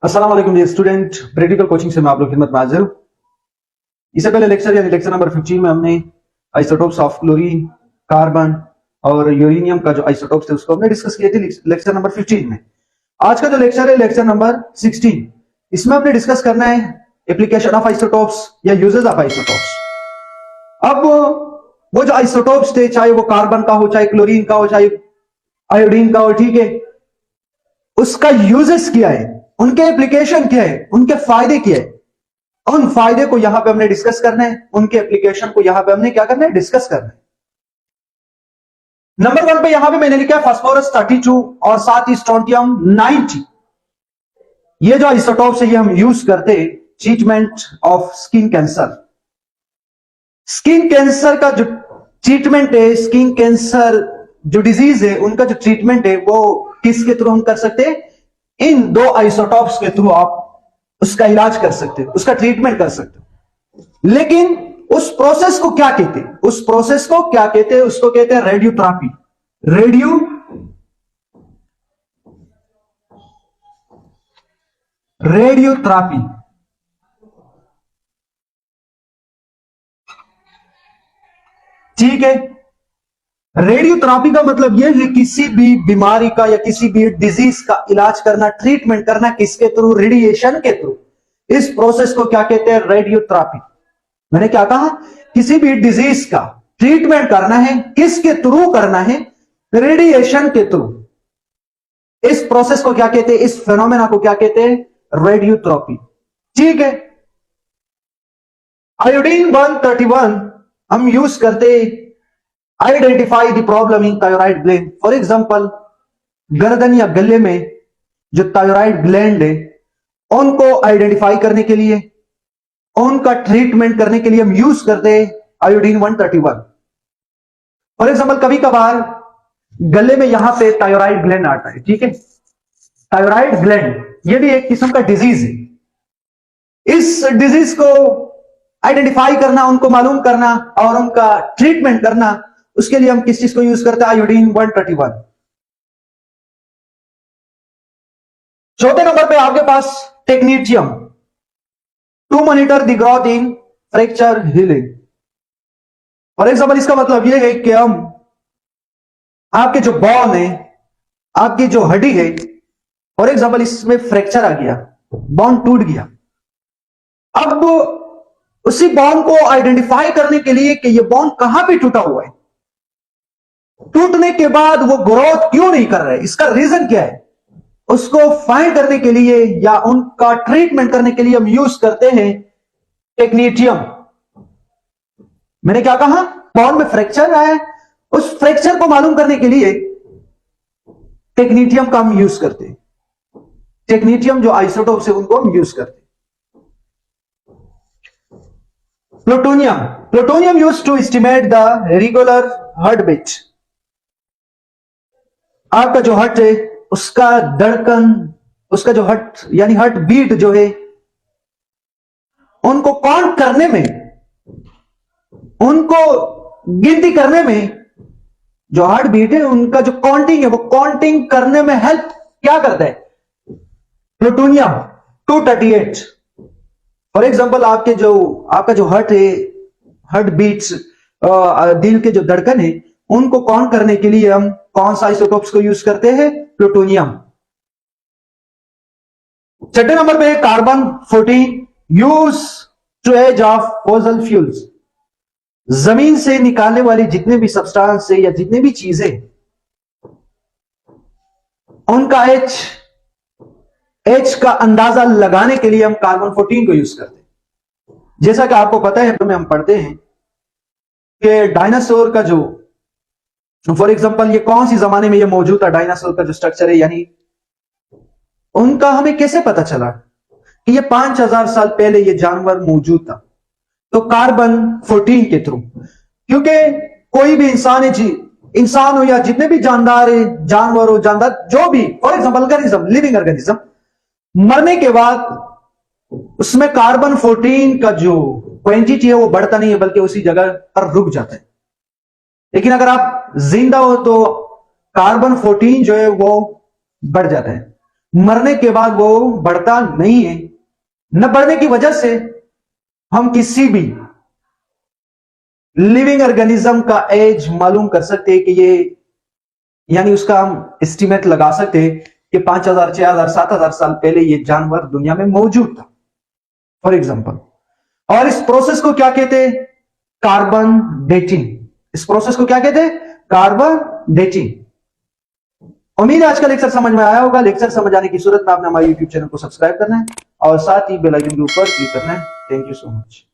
अस्सलाम वालेकुम dear student, practical coaching से मैं आप लोग की खिदमत में हाजिर हूं। इससे पहले लेक्चर यानी लेक्चर नंबर 15 में हमने आइसोटोप्स ऑफ क्लोरीन, कार्बन और यूरेनियम का जो आइसोटोप्स थे उसको हमने डिस्कस किए थे लेक्चर नंबर 15 में। आज का जो लेक्चर है लेक्चर नंबर 16, इसमें हमने डिस्कस करना है एप्लीकेशन ऑफ आइसोटोप्स या यूजेस ऑफ आइसोटोप्स। अब वो जो आइसोटोप्स थे, चाहे वो कार्बन का हो, चाहे क्लोरीन का हो, चाहे आयोडीन का हो, ठीक है, उसका यूजेस क्या है, उनके एप्लीकेशन क्या है, उनके फायदे क्या है, उन फायदे को यहां पे हमने डिस्कस करना है, उनके एप्लीकेशन को यहां पे हमने क्या करना है, डिस्कस करना है। नंबर 1 पे यहां पे मैंने लिखा है फास्फोरस 32 और साथ ही स्ट्रोंटियम 90। ये जो आइसोटोप्स है ये हम यूज करते हैं treatment of skin cancer. Skin cancer का जो ट्रीटमेंट है, स्किन कैंसर जो डिजीज है उनका जो ट्रीटमेंट है वो किसके थ्रू हम कर सकते हैं? इन दो आइसोटोप्स के थ्रू आप उसका इलाज कर सकते हो, उसका ट्रीटमेंट कर सकते हो। लेकिन उस प्रोसेस को क्या कहते हैं? उस प्रोसेस को क्या कहते हैं? उसको कहते हैं रेडियोथेरेपी। रेडियोथेरेपी। ठीक है, रेडियोथेरेपी का मतलब यह है किसी भी बीमारी का या किसी भी डिजीज का इलाज करना, ट्रीटमेंट करना, किसके थ्रू? रेडिएशन के थ्रू। इस प्रोसेस को क्या कहते हैं? रेडियोथेरेपी। मैंने क्या कहा? किसी भी डिजीज का ट्रीटमेंट करना है, किसके थ्रू करना है? रेडिएशन के थ्रू। इस प्रोसेस को क्या कहते हैं? इस फेनोमेना को क्या कहते हैं? रेडियोथेरेपी। ठीक है, आयोडीन 131 हम यूज करते identify the problem in thyroid gland. For example, गर्दन या गले में जो थायराइड ग्लैंड है उनको आइडेंटिफाई करने के लिए, उनका ट्रीटमेंट करने के लिए हम यूज करते हैं आयोडीन 131। फॉर एग्जांपल, कभी कभार गले में यहां पे थायराइड ग्लैंड आता है, ठीक है, थायराइड ग्लैंड ये भी एक किस्म का डिजीज है। इस डिजीज को आइडेंटिफाई करना, उनको मालूम करना और उनका ट्रीटमेंट करना, उसके लिए हम किस चीज को यूज करते हैं? आयोडीन 131। चौथे नंबर पे आपके पास technetium to monitor the growth in fracture healing. For example, इसका मतलब यह है कि हम आपके जो बोन है, आपकी जो हड्डी है, फॉर एग्जाम्पल इसमें फ्रैक्चर आ गया, बोन टूट गया। अब उसी बोन को आइडेंटिफाई करने के लिए कि यह बोन कहां पे टूटा हुआ है, टूटने के बाद वो ग्रोथ क्यों नहीं कर रहे, इसका रीजन क्या है, उसको फाइंड करने के लिए या उनका ट्रीटमेंट करने के लिए हम यूज करते हैं टेक्नीशियम। मैंने क्या कहा? बोन में फ्रैक्चर आया है, उस फ्रैक्चर को मालूम करने के लिए टेक्नीशियम का हम यूज करते हैं। टेक्नीशियम जो आइसोटोप से उनको हम यूज करते हैं। Plutonium. Plutonium use to estimate the regular heartbeat. आपका जो हार्ट है उसका धड़कन, उसका जो हार्ट यानी हार्ट बीट जो है, उनको काउंट करने में, उनको गिनती करने में, जो हार्ट बीट है उनका जो काउंटिंग है वो काउंटिंग करने में हेल्प क्या करता है? प्लूटोनियम 238। फॉर एग्जांपल, आपका जो हार्ट है, हार्ट बीट्स, दिल के जो धड़कन है, उनको काउंट करने के लिए हम कौन सा आइसोटोप्स को यूज करते हैं? प्लूटोनियम। छठे नंबर पे carbon 14 use to age of fossil fuels. जमीन से निकालने वाली जितने भी सब्सटेंस है या जितने भी चीजें, उनका एच का अंदाजा लगाने के लिए हम कार्बन 14 को यूज करते हैं। जैसा कि आपको पता है, हम पढ़ते हैं कि डायनासोर का जो, फॉर एग्जांपल, ये कौन सी जमाने में ये मौजूद था, डायनासोर का जो स्ट्रक्चर है, यानी उनका हमें कैसे पता चला कि ये 5000 साल पहले ये जानवर मौजूद था? तो कार्बन 14 के थ्रू। क्योंकि कोई भी इंसान है जी, इंसान हो या जितने भी जानदार है, जानवर हो, जानदार जो भी, for example organism, living organism, मरने के बाद उसमें कार्बन 14 का जो क्वांटिटी है वो बढ़ता नहीं है, बल्कि उसी जगह पर रुक जाता है। लेकिन अगर आप जिंदा हो तो कार्बन 14 जो है वो बढ़ जाता है। मरने के बाद वो बढ़ता नहीं है। न बढ़ने की वजह से हम किसी भी लिविंग ऑर्गेनिज्म का एज मालूम कर सकते हैं कि ये, यानी उसका हम एस्टिमेट लगा सकते हैं कि 5,000, 6,000, 7,000 साल पहले ये जानवर दुनिया में मौजूद था, फॉर एग्जाम्पल। और इस प्रोसेस को क्या कहते हैं? Carbon dating. इस प्रोसेस को क्या कहते हैं? Carbon dating. उम्मीद है आज का लेक्चर समझ में आया होगा। लेक्चर समझ आने की सूरत में आपने हमारे यूट्यूब चैनल को सब्सक्राइब करना है और साथ ही बेल आइकन के ऊपर क्लिक करना है। Thank you so much.